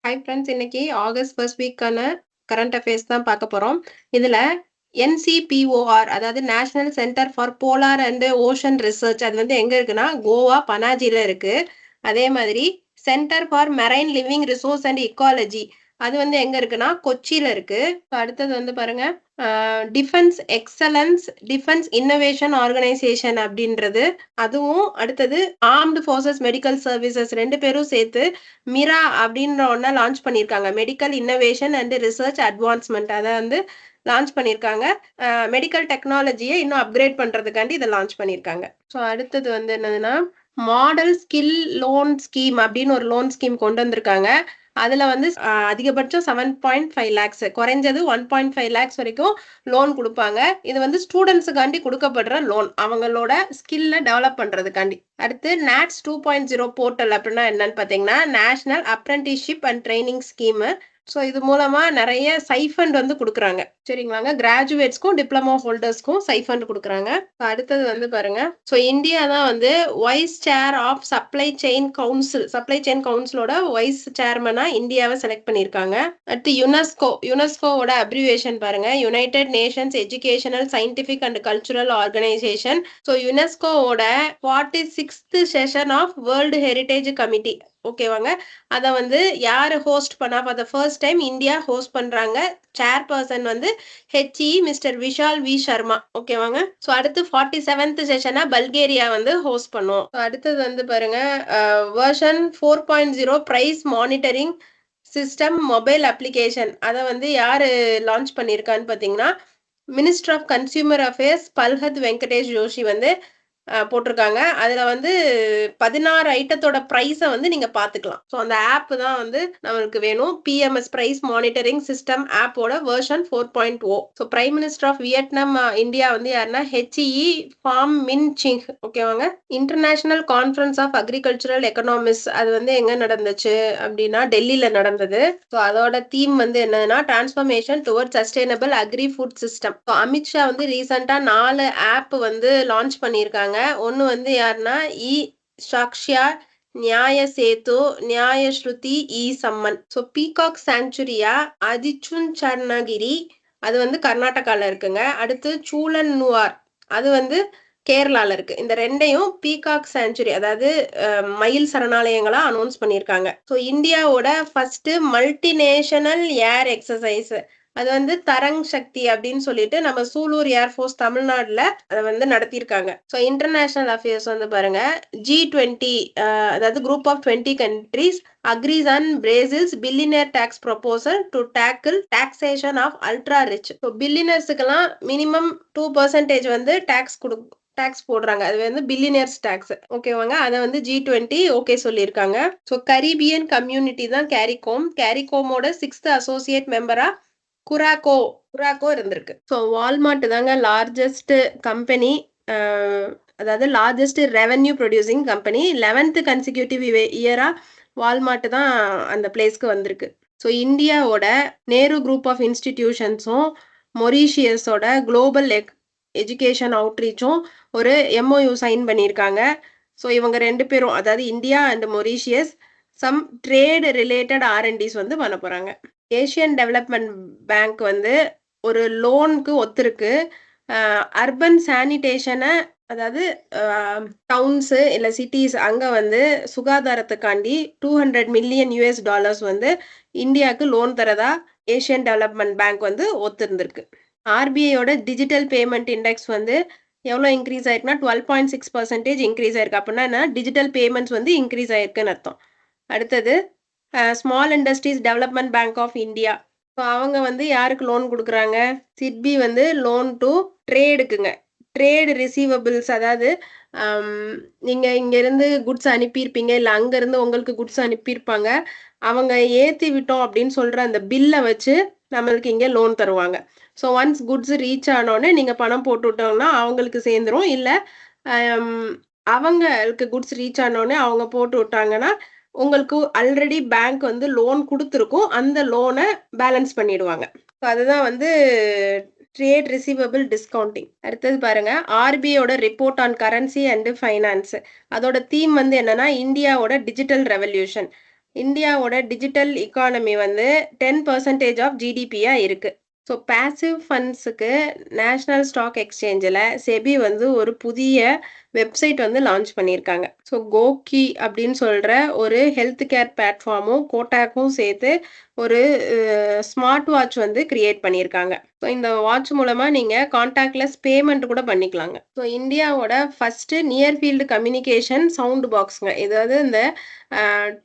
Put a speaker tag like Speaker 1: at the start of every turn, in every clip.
Speaker 1: Hi friends. இன்னைக்கு August first வீக்கான current affairs தான் பார்க்க போறோம். இதுல NCPOR அதாவது national centre for polar and ocean research அது வந்து எங்க இருக்குன்னா கோவா பனாஜில இருக்கு. அதே மாதிரி centre for marine living resource and ecology அது வந்து எங்க இருக்குன்னா கொச்சியில இருக்கு. அடுத்தது வந்து பாருங்க defence excellence defence innovation organisation அப்படின்றது அதுவும் அடுத்தது ஆர்ம்டு ஃபோர்ஸஸ் மெடிக்கல் சர்வீசஸ் ரெண்டு பேரும் சேர்த்து மிரா அப்படின்ற ஒன்றை லான்ச் பண்ணியிருக்காங்க. Medical innovation and research advancement அதை வந்து லான்ச் பண்ணியிருக்காங்க. மெடிக்கல் டெக்னாலஜியை இன்னும் அப்கிரேட் பண்றதுக்காண்டி இதை லான்ச் பண்ணியிருக்காங்க. ஸோ அடுத்தது வந்து என்னதுன்னா மாடல் ஸ்கில் லோன் ஸ்கீம் அப்படின்னு ஒரு லோன் ஸ்கீம் கொண்டு வந்திருக்காங்க. அதுல வந்து அதிகபட்சம் 7.5 lakhs குறைஞ்சது 1.5 lakhs வரைக்கும் லோன் கொடுப்பாங்க. இது வந்து ஸ்டூடெண்ட்ஸுக்காண்டி கொடுக்கப்படுற லோன் அவங்களோட ஸ்கில்ல டெவலப் பண்றதுக்காண்டி. அடுத்து NATS 2.0 போர்ட்டல் அப்படின்னா என்னன்னு பாத்தீங்கன்னா national apprenticeship and training scheme. So இது மூலமா நிறைய சைஃபண்ட் வந்து கொடுக்குறாங்க. சரிங்களாங்க, கிராஜுவேட்ஸ்க்கும் டிப்ளமோ ஹோல்டர்ஸ்க்கும் சைஃபண்ட் கொடுக்குறாங்க. அடுத்தது வந்து பாருங்க, ஸோ இந்தியா தான் வந்து vice chair of supply chain கவுன்சிலோட வைஸ் சேர்மனா இந்தியாவை செலக்ட் பண்ணியிருக்காங்க. அடுத்து யுனெஸ்கோவோட அப்ரிவேஷன் பாருங்க, United Nations Educational Scientific and Cultural Organisation. So யுனெஸ்கோவோட 46th session of World Heritage Committee ஓகேவாங்க. அதை வந்து யாரு ஹோஸ்ட் பண்ணா for the first time India host பண்றாங்க. சேர்பர்சன் வந்து HE mister Vishal V Sharma ஓகேவாங்க. ஸோ அடுத்து 47th செஷனா பல்கேரியா வந்து ஹோஸ்ட் பண்ணுவோம். அடுத்தது வந்து பாருங்க version 4.0 price monitoring system mobile application அதை வந்து யாரு லான்ச் பண்ணியிருக்கான்னு பார்த்தீங்கன்னா minister of consumer affairs Pralhad Venkatesh Joshi வந்து போட்டிருக்காங்க. அதுல வந்து 16 ஐட்டத்தோட பிரைஸை வந்து நீங்க பாத்துக்கலாம். ஸோ அந்த ஆப் தான் வந்து நம்மளுக்கு வேணும். PMS பிரைஸ் மானிட்டரிங் சிஸ்டம் ஆப்போட version 4.0. So prime minister of Vietnam India வந்து யாருன்னா HE ஃபார்ம் மின் சிங் ஓகேவாங்க. International Conference of Agricultural Economics அது வந்து எங்க நடந்துச்சு அப்படின்னா டெல்லியில நடந்தது. ஸோ அதோட தீம் வந்து என்னதுன்னா transformation towards sustainable agri food system. Amit Shah வந்து ரீசெண்டா 4 ஆப் வந்து லான்ச் பண்ணியிருக்காங்க. ஒன்னு வந்து யாருன்னா சாக்ஷ்யா, நியாய சேது, நியாய ஸ்ருதி, சம்மன். ஸோ பீகாக் சாங்சுரியா அதிச்சுன்சர்ணகிரி அது வந்து கர்நாடகால இருக்குங்க. அடுத்து சூலன்னுவார் அது வந்து கேரளால இருக்கு. இந்த ரெண்டையும் பீகாக் சாங்சுரி அதாவது மயில் சரணாலயங்களா அனௌன்ஸ் பண்ணியிருக்காங்க. ஸோ இந்தியாவோட ஃபர்ஸ்ட் மல்டிநேஷனல் ஏர் எக்ஸசைஸ் அது வந்து தரங் சக்தி அப்படின்னு சொல்லிட்டு நம்ம சூலூர் ஏர்ஃபோர்ஸ் தமிழ்நாடுல அதை வந்து நடத்தியிருக்காங்க. ஸோ இன்டர்நேஷனல் அஃபேர்ஸ் வந்து பாருங்க G20 அதாவது group of 20 countries agrees on Brazil's billionaire tax proposal to tackle taxation of ultra rich. So பில்லியனர்ஸுக்கெல்லாம் மினிமம் 2% வந்து டாக்ஸ் போடுறாங்க. அது வந்து பில்லியனர்ஸ் டாக்ஸ் ஓகேவாங்க. அதை வந்து G20 ஓகே சொல்லியிருக்காங்க. ஸோ கரீபியன் கம்யூனிட்டி தான் கேரிகோமோட 6th அசோசியேட் மெம்பரா குராக்கோ இருந்திருக்கு. ஸோ வால்மார்ட் தாங்க லார்ஜஸ்ட் கம்பெனி, அதாவது largest revenue producing company. 11th consecutive இயரா வால்மார்ட் தான் அந்த பிளேஸ்க்கு வந்திருக்கு. ஸோ இந்தியாவோட நேரு குரூப் ஆஃப் இன்ஸ்டிடியூஷன்ஸும் மொரீஷியஸோட குளோபல் எஜுகேஷன் அவுட்ரீச்சும் ஒரு MOU சைன் பண்ணியிருக்காங்க. ஸோ இவங்க ரெண்டு பேரும் அதாவது India and Mauritius some trade related R&Ds வந்து பண்ண போறாங்க. ஏசியன் டெவலப்மெண்ட் பேங்க் வந்து ஒரு லோனுக்கு ஒத்துருக்கு. அர்பன் சானிடேஷனை அதாவது டவுன்ஸு இல்லை சிட்டிஸ் அங்கே வந்து சுகாதாரத்துக்காண்டி $200 million வந்து இந்தியாவுக்கு லோன் தரதா ஏசியன் டெவலப்மெண்ட் பேங்க் வந்து ஒத்துருந்துருக்கு. RBIயோட டிஜிட்டல் பேமெண்ட் இண்டெக்ஸ் வந்து எவ்வளோ இன்க்ரீஸ் ஆயிருக்குன்னா 12.6% இன்க்ரீஸ் ஆயிருக்கு. அப்படின்னா என்ன டிஜிட்டல் பேமெண்ட்ஸ் வந்து இன்க்ரீஸ் ஆயிருக்குன்னு அர்த்தம். அடுத்தது small industries development bank of India. So அவங்க வந்து யாருக்கு லோன் கொடுக்குறாங்க? சிட்பி வந்து லோன் டு ட்ரேடுக்குங்க. ட்ரேடு ரிசீவபிள்ஸ் அதாவது நீங்க இங்கிருந்து குட்ஸ் அனுப்பியிருப்பீங்க இல்லை அங்கேருந்து உங்களுக்கு குட்ஸ் அனுப்பியிருப்பாங்க. அவங்க ஏற்றி விட்டோம் அப்படின்னு சொல்ற அந்த பில்லை வச்சு நம்மளுக்கு இங்கே லோன் தருவாங்க. ஸோ ஒன்ஸ் குட்ஸ் ரீச் ஆனோடனே நீங்கள் பணம் போட்டு விட்டோம்னா அவங்களுக்கு சேர்ந்துரும். இல்லை அவங்களுக்கு குட்ஸ் ரீச் ஆனோடனே அவங்க போட்டு விட்டாங்கன்னா உங்களுக்கு ஆல்ரெடி பேங்க் வந்து லோன் கொடுத்துருக்கும், அந்த லோனை பேலன்ஸ் பண்ணிடுவாங்க. ஸோ அதுதான் வந்து ட்ரேட் ரிசீவபிள் டிஸ்கவுண்டிங். அடுத்தது பாருங்க RBIயோட report on currency and finance. அதோட தீம் வந்து என்னன்னா இந்தியாவோட டிஜிட்டல் ரெவல்யூஷன். இந்தியாவோட டிஜிட்டல் எக்கானமி வந்து 10% ஆஃப் ஜிடிபியா இருக்கு. ஸோ பேசிவ் ஃபண்ட்ஸுக்கு நேஷனல் ஸ்டாக் எக்ஸ்சேஞ்சில் செபி வந்து ஒரு புதிய வெப்சைட் வந்து லான்ச் பண்ணியிருக்காங்க. ஸோ கோகி அப்படின்னு சொல்கிற ஒரு ஹெல்த் கேர் பிளாட்ஃபார்மும் கோட்டாக்கும் சேர்த்து ஒரு ஸ்மார்ட் வாட்ச் வந்து கிரியேட் பண்ணியிருக்காங்க. ஸோ இந்த வாட்ச் மூலமாக நீங்கள் கான்டாக்ட்லெஸ் பேமெண்ட் கூட பண்ணிக்கலாங்க. ஸோ இந்தியாவோட first near field communication sound பாக்ஸுங்க. இதாவது இந்த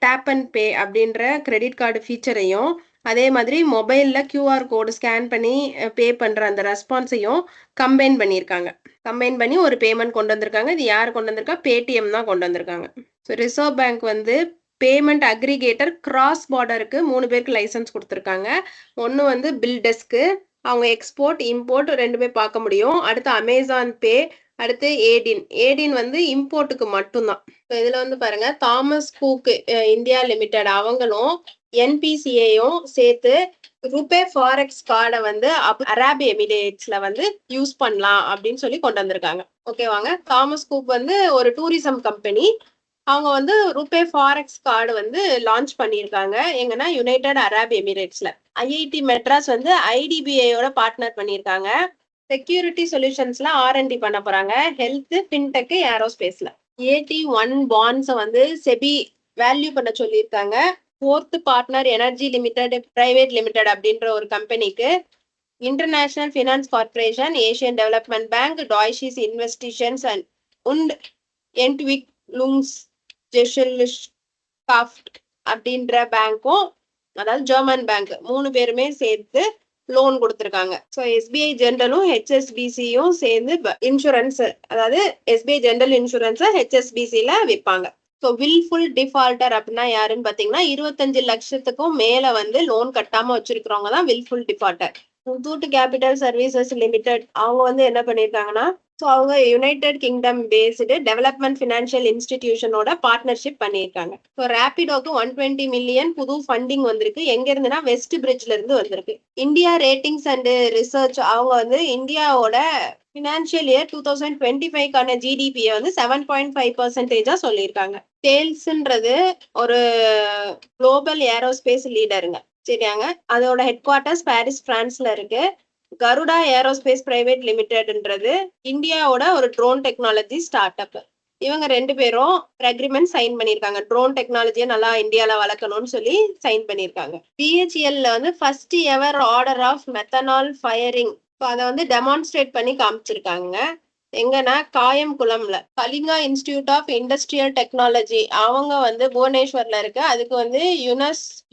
Speaker 1: டேப் அண்ட் பே அப்படின்ற கிரெடிட் கார்டு ஃபீச்சரையும் அதே மாதிரி மொபைலில் கியூஆர் கோடு ஸ்கேன் பண்ணி பே பண்ணுற அந்த ரெஸ்பான்ஸையும் கம்பைன் பண்ணியிருக்காங்க. கம்பைன் பண்ணி ஒரு பேமெண்ட் கொண்டு வந்திருக்காங்க. இது யார் கொண்டு வந்திருக்கா? பேடிஎம் தான் கொண்டு வந்திருக்காங்க. ஸோ ரிசர்வ் பேங்க் வந்து பேமெண்ட் அக்ரிகேட்டர் கிராஸ் பார்டருக்கு 3 பேருக்கு லைசன்ஸ் கொடுத்துருக்காங்க. ஒன்று வந்து பில்டெஸ்க்கு, அவங்க எக்ஸ்போர்ட் இம்போர்ட் ரெண்டுமே பார்க்க முடியும். அடுத்து அமேசான் பே, அடுத்து ஏடின் வந்து இம்போர்ட்டுக்கு மட்டும்தான். ஸோ இதில் வந்து பாருங்க, தாமஸ் குக் இந்தியா லிமிடெட் அவங்களும் என்பிசிஐயும் சேர்த்து ரூபே ஃபாரெக்ஸ் கார்டை வந்து அரபு எமிரேட்ஸ்ல வந்து யூஸ் பண்ணலாம் அப்படின்னு சொல்லி கொண்டு வந்திருக்காங்க. ஓகேவாங்க. தாமஸ் குக் வந்து ஒரு டூரிசம் கம்பெனி. அவங்க வந்து ரூபே ஃபாரெக்ஸ் கார்டு வந்து லான்ச் பண்ணியிருக்காங்க. எங்கன்னா யுனைடெட் அரபு எமிரேட்ஸ்ல. ஐஐடி மெட்ராஸ் வந்து ஐடிபிஐயோட பார்ட்னர் பண்ணியிருக்காங்க. செக்யூரிட்டி சொல்யூஷன்ஸ்ல ஆர்என்டி பண்ண போறாங்க. Health, fintech, ஏரோஸ்பேஸ்ல. AT1 பாண்ட்ஸை வந்து செபி வேல்யூ பண்ண சொல்லியிருக்காங்க. 4th partner energy limited private limited அப்படின்ற ஒரு கம்பெனிக்கு International Finance Corporation, Asian Development Bank, Deutsche Investitions and Entwicklungsgesellschaft அப்படின்ற பேங்க்கும், அதாவது ஜெர்மன் பேங்க் 3 பேருமே சேர்த்து லோன் கொடுத்துருக்காங்க. ஸோ எஸ்பிஐ ஜென்ரலும் ஹெச்எஸ்பிசியும் சேர்ந்து இன்சூரன்ஸ், அதாவது எஸ்பிஐ ஜென்ரல் இன்சூரன்ஸை ஹெச்எஸ்பிசியில் விற்பாங்க. ஸோ வில்ஃபுல் டிஃபால்டர் அப்படின்னா யாருன்னு பார்த்தீங்கன்னா 25 லட்சத்துக்கும் மேலே வந்து லோன் கட்டாமல் வச்சிருக்கிறவங்க தான் wilful defaulter. Muthoot capital services limited அவங்க வந்து என்ன பண்ணியிருக்காங்கன்னா, ஸோ அவங்க United Kingdom based development financial இன்ஸ்டிடியூஷனோட பார்ட்னர்ஷிப் பண்ணியிருக்காங்க. ஸோ ரேபிடோக்கு 120 மில்லியன் புது ஃபண்டிங் வந்திருக்கு. எங்க இருந்துன்னா வெஸ்ட் பிரிட்ஜ்ல இருந்து வந்திருக்கு. இந்தியா ரேட்டிங்ஸ் அண்ட் ரிசர்ச் அவங்க வந்து இந்தியாவோட ஃபினான்ஷியல் இயர் 2025க்கான ஜிடிபியை வந்து 7.5% சொல்லியிருக்காங்க. சேல்ஸ்ன்றது ஒரு குளோபல் ஏரோஸ்பேஸ் லீடருங்க. சரியாங்க. அதோட ஹெட் குவார்ட்டர்ஸ் பாரிஸ், பிரான்ஸ்ல இருக்கு. கருடா ஏரோஸ்பேஸ் பிரைவேட் லிமிடெட்ன்றது இந்தியாவோட ஒரு ட்ரோன் டெக்னாலஜி ஸ்டார்ட் அப். இவங்க 2 பேரும் அக்ரிமெண்ட் சைன் பண்ணியிருக்காங்க. ட்ரோன் டெக்னாலஜியை நல்லா இந்தியாவில் வளர்க்கணும்னு சொல்லி சைன் பண்ணியிருக்காங்க. பிஹெச்இஎல்ல வந்து first ever order of methanol firing, அதை வந்து டெமான்ஸ்ட்ரேட் பண்ணி காமிச்சிருக்காங்க. எங்கன்னா காயம்குளம்ல Kalinga Institute of Industrial Technology அவங்க வந்து புவனேஸ்வர்ல இருக்கு. அதுக்கு வந்து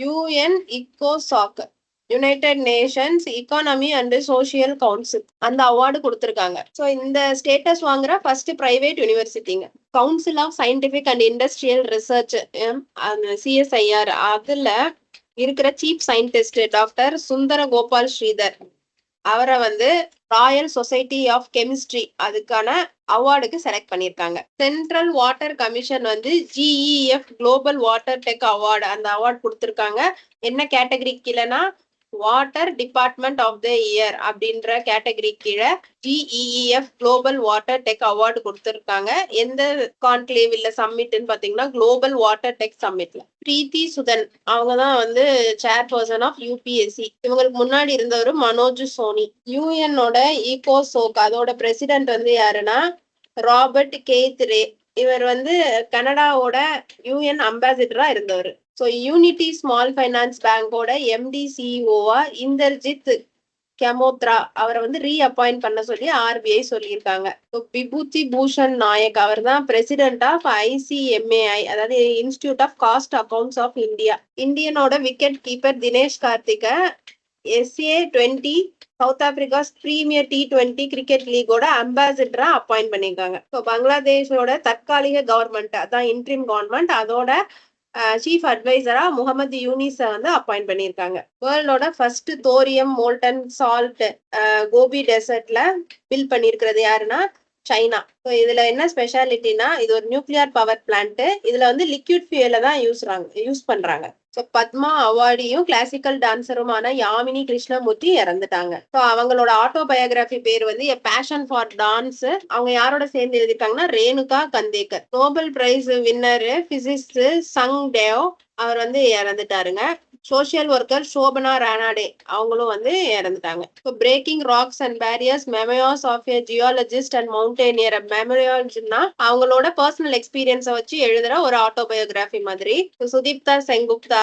Speaker 1: யுஎன் இக்கோசாக், United Nations Economy and Social Council அந்த அவார்டு கொடுத்துருக்காங்க. ஸோ இந்த ஸ்டேட்டஸ் வாங்குற ஃபர்ஸ்ட் பிரைவேட் யூனிவர்சிட்டிங்க. Council of Scientific and Industrial Research CSIR அதுல இருக்கிற chief scientist doctor Sundara Gopal Sridhar அவரை வந்து ராயல் சொசைட்டி ஆஃப் கெமிஸ்ட்ரி அதுக்கான அவார்டுக்கு செலக்ட் பண்ணியிருக்காங்க. சென்ட்ரல் வாட்டர் கமிஷன் வந்து GEF global water tech award அந்த அவார்டு கொடுத்துருக்காங்க. என்ன கேட்டகரி கீழேனா water department of the year அப்படின்ற கேட்டகரி கீழே GEF global water tech award கொடுத்துருக்காங்க. எந்த கான்க்ளேவ் இல்ல சம்மிட்னு பாத்தீங்கன்னா குளோபல் வாட்டர் டெக் சம்மிட்ல. பிரீத்தி சுதன் அவங்க தான் வந்து சேர்பர்சன் ஆஃப் UPSC. இவங்களுக்கு முன்னாடி இருந்தவர் மனோஜ் சோனி. யூஎனோட ஈகோசோக் அதோட பிரசிடென்ட் வந்து யாருன்னா ராபர்ட் கெய்த்ரே. இவர் வந்து கனடாவோட UN அம்பாசிடரா இருந்தவர். ஸோ யூனிட்டி ஸ்மால் ஃபைனான்ஸ் பேங்கோட MD CEO-வா இந்தர்ஜித் கெமோத்ரா அவரை வந்து ரீஅப்பாயிண்ட் பண்ண சொல்லி RBI சொல்லியிருக்காங்க. விபூதி பூஷன் நாயக் அவர் தான் பிரசிடென்ட் ஆஃப் ICMAI, அதாவது Institute of Cost Accounts of India. இந்தியனோட விக்கெட் கீப்பர் தினேஷ் கார்த்திகை SA20 South Africa's Premier T20 cricket லீகோட அம்பாசிடரா அப்பாயிண்ட் பண்ணியிருக்காங்க. ஸோ பங்களாதேஷோட தற்காலிக கவர்மெண்ட் அதான் இன்ட்ரீம் கவர்மெண்ட் அதோட சீஃப் அட்வைசரா முகமது யூனிஸை வந்து அப்பாயிண்ட் பண்ணியிருக்காங்க. வேர்ல்டோட first thorium molten salt Gobi டெசர்ட்ல பில் பண்ணியிருக்கிறது யாருன்னா சைனா. ஸோ இதுல என்ன ஸ்பெஷாலிட்டினா இது ஒரு நியூக்ளியர் பவர் பிளான்ட். இதுல வந்து லிக்விட் ஃபியூல தான் யூஸ் பண்றாங்க. ஸோ பத்மா அவார்டியும் கிளாசிக்கல் டான்சருமான யாமினி கிருஷ்ணமூர்த்தி இறந்துட்டாங்க. ஸோ அவங்களோட ஆட்டோபயோகிராஃபி பேர் வந்து எ பேஷன் ஃபார் டான்ஸ். அவங்க யாரோட சேர்ந்து எழுதியிருக்காங்கன்னா Renuka Kandekar. Nobel Prize winner physicist Tsung Dao அவர் வந்து இறந்துட்டாருங்க. சோசியல் ஒர்க்கர் சோபனா ரானாடே அவங்களும் வந்து இறந்துட்டாங்க. So breaking rocks and barriers memoirs of a geologist and mountaineer. மெமோயர்ஸ்னா அவங்களோட பர்சனல் எக்ஸ்பீரியன்ஸை வச்சு எழுதுற ஒரு ஆட்டோபயோகிராஃபி மாதிரி. சுதீப்தா செங்குப்தா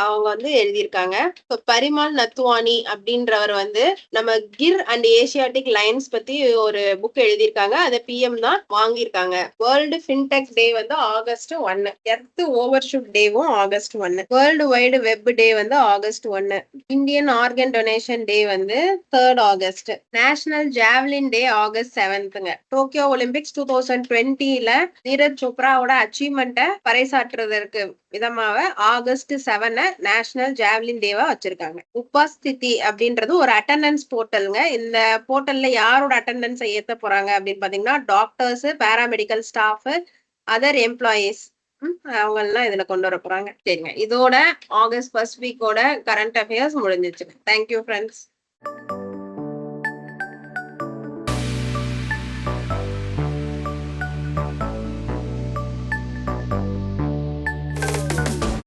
Speaker 1: அவங்க வந்து எழுதியிருக்காங்க. ஸோ பரிமால் நத்துவானி அப்படின்றவர் வந்து நம்ம கிர் அண்ட் ஏசியாட்டிக் லைன்ஸ் பத்தி ஒரு புக் எழுதியிருக்காங்க. அதை பிஎம் தான் வாங்கியிருக்காங்க. வேர்ல்டு ஃபின்டெக் டே வந்து ஆகஸ்ட் 1. எர்த் ஓவர்ஷூட் டேவும் August 1. World Wide Web Day வந்து August 1. Indian Organ Donation Day வந்து 3rd August. National Javelin Day August 7ங்க. டோக்கியோ ஒலிம்பிக்ஸ் 2020ல நீரஜ் சோப்ராவோட அச்சீவ்மெண்ட்டை பறைசாற்றுவதற்கு விதமாக ஆகஸ்ட் 7 நேஷனல் ஜாவ்லின் டேவா வச்சிருக்காங்க. உபாஸ்திதி அப்படின்றது ஒரு அட்டெண்டன்ஸ் போர்ட்டலுங்க. இந்த போர்ட்டல்ல யாரோட அட்டெண்டன்ஸை ஏத்த போறாங்க அப்படின்னு பாத்தீங்கன்னா doctors, paramedical staff, other employees அவங்க எல்லாம் இதுல கொண்டு வர போறாங்க. சரிங்க, இதோட ஆகஸ்ட் ஃபர்ஸ்ட் வீக்கோட கரண்ட் அஃபேர்ஸ் முடிஞ்சிச்சு. Thank you friends.